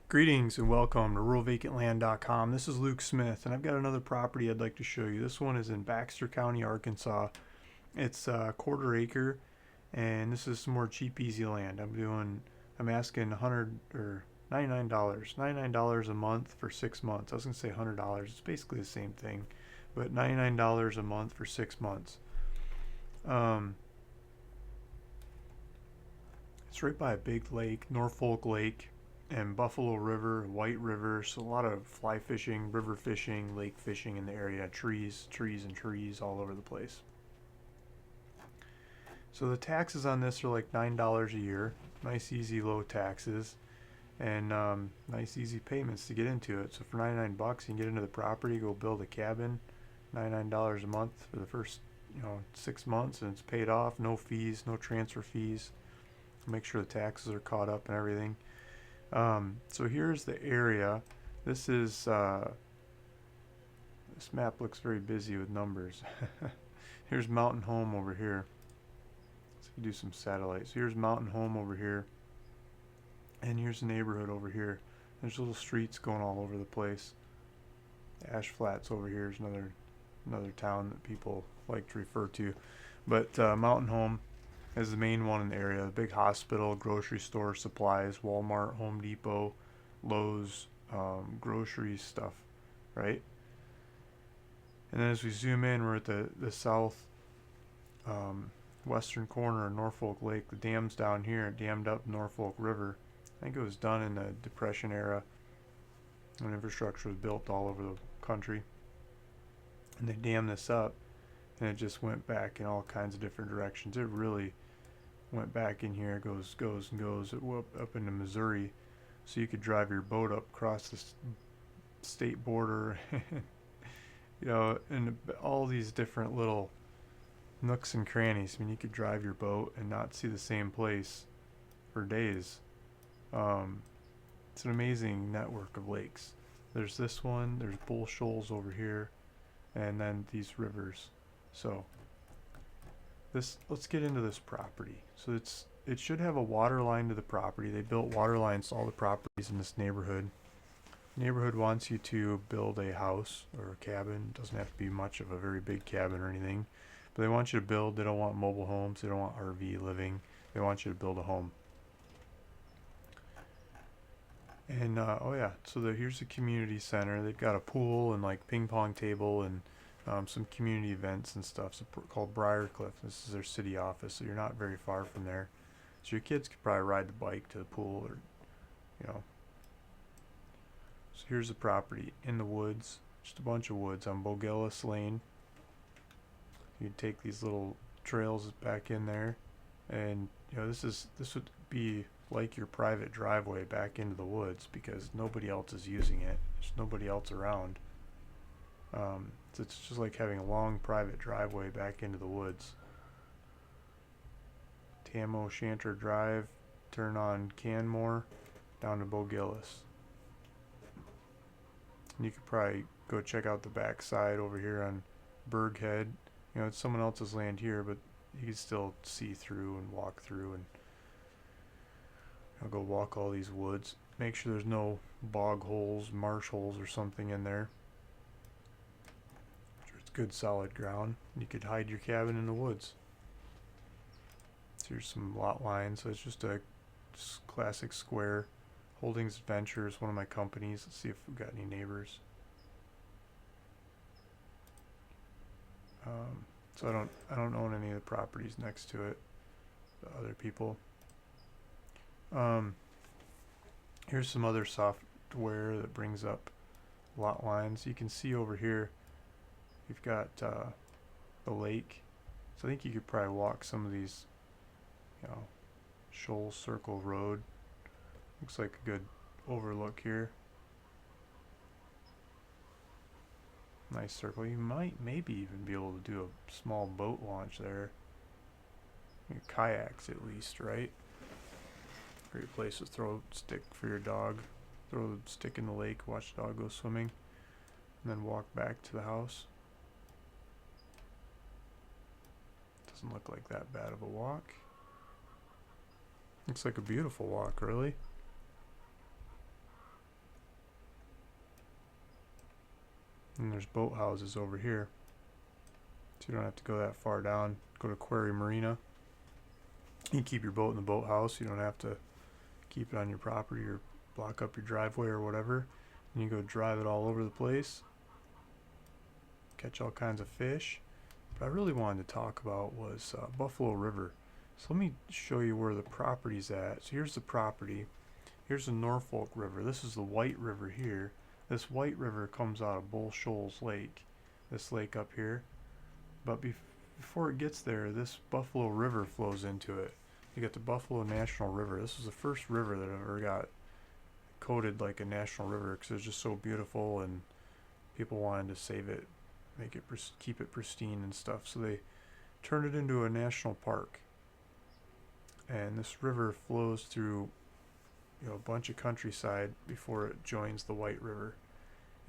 Greetings and welcome to ruralvacantland.com. This is Luke Smith, and I've got another property I'd like to show you. This one is in Baxter County, Arkansas. It's a quarter acre, and this is some more cheap, easy land. I'm asking $99, $99 a month for 6 months. I was gonna say $100. It's basically the same thing, but $99 a month for 6 months. Um, it's right by a big lake, Norfolk Lake, and Buffalo River, White River. So a lot of fly fishing, river fishing, lake fishing in the area. Trees, trees, and trees all over the place. So the taxes on this are like $9 a year. Nice, easy, low taxes, and nice, easy payments to get into it. So for 99 bucks, you can get into the property, go build a cabin. $99 a month for the first 6 months, and it's paid off. No fees, no transfer fees. Make sure the taxes are caught up and everything. So here's the area. This is this map looks very busy with numbers. Here's Mountain Home over here. Let's do some satellites. Here's Mountain Home over here, and here's the neighborhood over here. There's little streets going all over the place. Ash Flats over here is another town that people like to refer to, but Mountain Home is the main one in the area. A big hospital, grocery store, supplies, Walmart, Home Depot, Lowe's, grocery stuff, right? And then as we zoom in, we're at the south western corner of Norfolk Lake. The dam's down here, dammed up Norfolk River. I think it was done in the Depression era when infrastructure was built all over the country. And they dammed this up, and it just went back in all kinds of different directions. It really went back in here, goes and goes up into Missouri, so you could drive your boat up across the state border. And all these different little nooks and crannies. I mean, you could drive your boat and not see the same place for days. It's an amazing network of lakes. There's this one, there's Bull Shoals over here, and then these rivers. So let's get into this property. So it should have a water line to the property. They built water lines to all the properties in this neighborhood. Neighborhood wants you to build a house or a cabin. It doesn't have to be much of a very big cabin or anything, but they want you to build. They don't want mobile homes. They don't want RV living. They want you to build a home. And oh yeah, so here's the community center. They've got a pool and like ping pong table and some community events and stuff. So called Briarcliff. This is their city office, so you're not very far from there. So your kids could probably ride the bike to the pool, or you know. So here's the property in the woods, just a bunch of woods on Bogillis Lane. You take these little trails back in there, and this would be like your private driveway back into the woods because nobody else is using it. There's nobody else around. So it's just like having a long private driveway back into the woods. Tamo Shanter Drive, turn on Canmore, down to Bogillis. And you could probably go check out the back side over here on Berghead. It's someone else's land here, but you can still see through and walk through, and go walk all these woods. Make sure there's no bog holes, marsh holes, or something in there. Sure, it's good solid ground. You could hide your cabin in the woods. So here's some lot lines. So it's just a classic square. Holdings Adventure is one of my companies. Let's see if we've got any neighbors. So I don't own any of the properties next to it. The other people. Here's some other software that brings up lot lines. You can see over here you've got the lake. So I think you could probably walk some of these, Shoal Circle Road. Looks like a good overlook here. Nice circle. You might maybe even be able to do a small boat launch there. Kayaks at least, right? Great place to throw a stick for your dog. Throw the stick in the lake, watch the dog go swimming, and then walk back to the house. Doesn't look like that bad of a walk. Looks like a beautiful walk, really. And there's boat houses over here. So you don't have to go that far down. Go to Quarry Marina. You can keep your boat in the boathouse. You don't have to keep it on your property or block up your driveway or whatever. And you go drive it all over the place. Catch all kinds of fish. What I really wanted to talk about was Buffalo River. So let me show you where the property's at. So here's the property. Here's the Norfolk River. This is the White River here. This White River comes out of Bull Shoals Lake. This lake up here. But before it gets there, this Buffalo River flows into it. You got the Buffalo National River. This was the first river that ever got coded like a national river because it was just so beautiful and people wanted to save it, make it keep it pristine and stuff. So they turned it into a national park. And this river flows through, you know, a bunch of countryside before it joins the White River.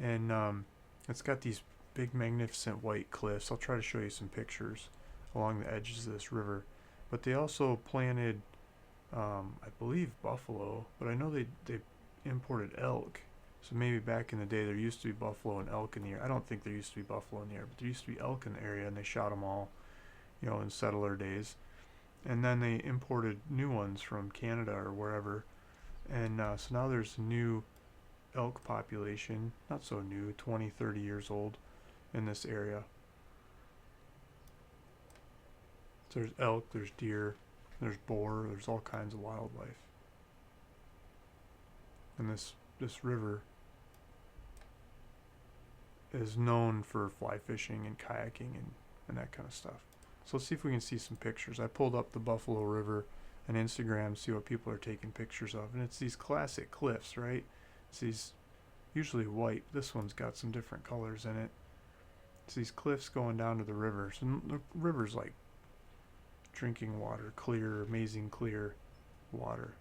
And it's got these big magnificent white cliffs. I'll try to show you some pictures along the edges of this river. But they also planted, I believe, buffalo, but I know they imported elk. So maybe back in the day there used to be buffalo and elk in the area. I don't think there used to be buffalo in the area, but there used to be elk in the area, and they shot them all, you know, in settler days. And then they imported new ones from Canada or wherever. And so now there's a new elk population, not so new, 20, 30 years old in this area. So there's elk, there's deer, there's boar, there's all kinds of wildlife. And this river is known for fly fishing and kayaking and that kind of stuff. So let's see if we can see some pictures. I pulled up the Buffalo River on Instagram, see what people are taking pictures of. And it's these classic cliffs, right? It's these usually white. This one's got some different colors in it. It's these cliffs going down to the river. So the river's like drinking water, clear, amazing clear water.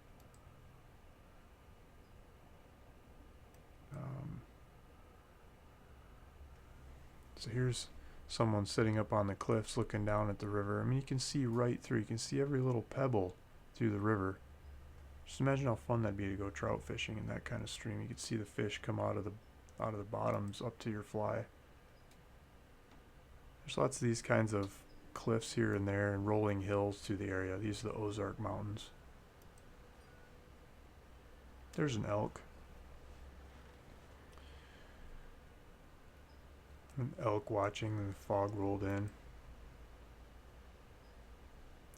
So here's someone sitting up on the cliffs looking down at the river. I mean, you can see right through. You can see every little pebble through the river. Just imagine how fun that'd be to go trout fishing in that kind of stream. You could see the fish come out of the bottoms up to your fly. There's lots of these kinds of cliffs here and there and rolling hills through the area. These are the Ozark Mountains. There's an elk. An elk watching, and the fog rolled in.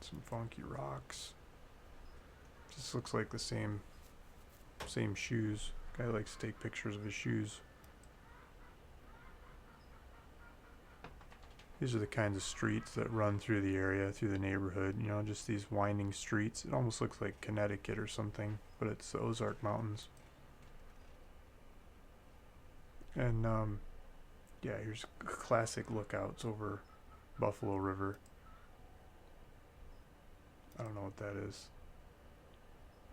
Some funky rocks. Just looks like the same shoes. Guy likes to take pictures of his shoes. These are the kinds of streets that run through the area, through the neighborhood. You know, just these winding streets. It almost looks like Connecticut or something, but it's the Ozark Mountains. And yeah, here's classic lookouts over Buffalo River. I don't know what that is.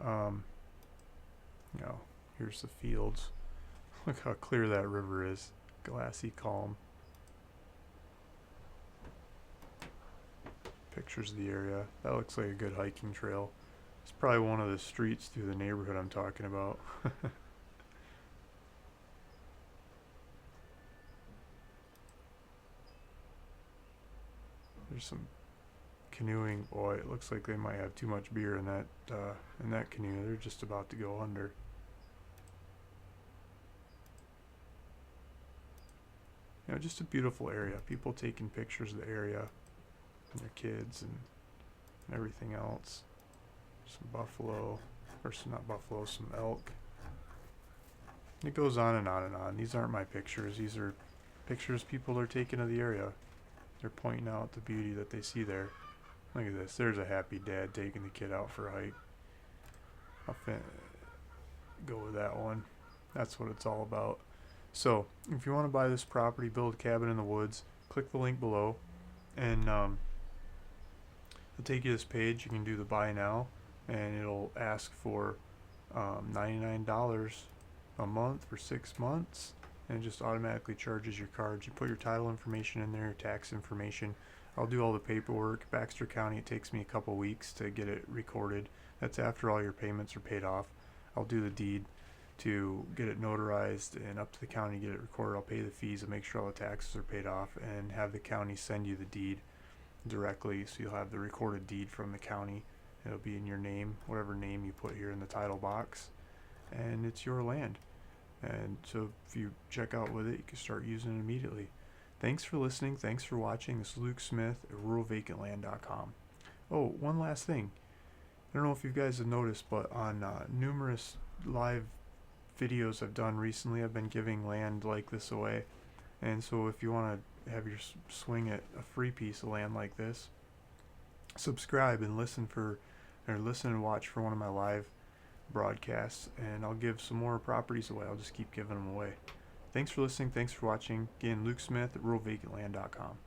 You know, here's the fields. Look how clear that river is. Glassy, calm. Pictures of the area. That looks like a good hiking trail. It's probably one of the streets through the neighborhood I'm talking about. There's some canoeing. Boy, it looks like they might have too much beer in that canoe. They're just about to go under. You know, just a beautiful area. People taking pictures of the area and their kids and everything else. Some buffalo, or some, not buffalo, some elk. It goes on and on and on. These aren't my pictures. These are pictures people are taking of the area. They're pointing out the beauty that they see there. Look at this. There's a happy dad taking the kid out for a hike. I'll go with that one. That's what it's all about. So, if you want to buy this property, build a cabin in the woods, click the link below, and it'll take you to this page. You can do the buy now, and it'll ask for $99 a month for 6 months. And it just automatically charges your cards. You put your title information in there, your tax information. I'll do all the paperwork. Baxter County, it takes me a couple weeks to get it recorded. That's after all your payments are paid off. I'll do the deed. to get it notarized and up to the county, get it recorded. I'll pay the fees and make sure all the taxes are paid off, and have the county send you the deed directly, so you'll have the recorded deed from the county. It'll be in your name, whatever name you put here in the title box, and it's your land. And so if you check out with it, you can start using it immediately. Thanks for listening. Thanks for watching. This is Luke Smith at ruralvacantland.com. Oh, one last thing. I don't know if you guys have noticed, but on numerous live videos I've done recently, I've been giving land like this away. And so if you want to have your swing at a free piece of land like this, subscribe and listen and watch for one of my live broadcasts, and I'll give some more properties away. I'll just keep giving them away. Thanks for listening. Thanks for watching. Again, Luke Smith at ruralvacantland.com.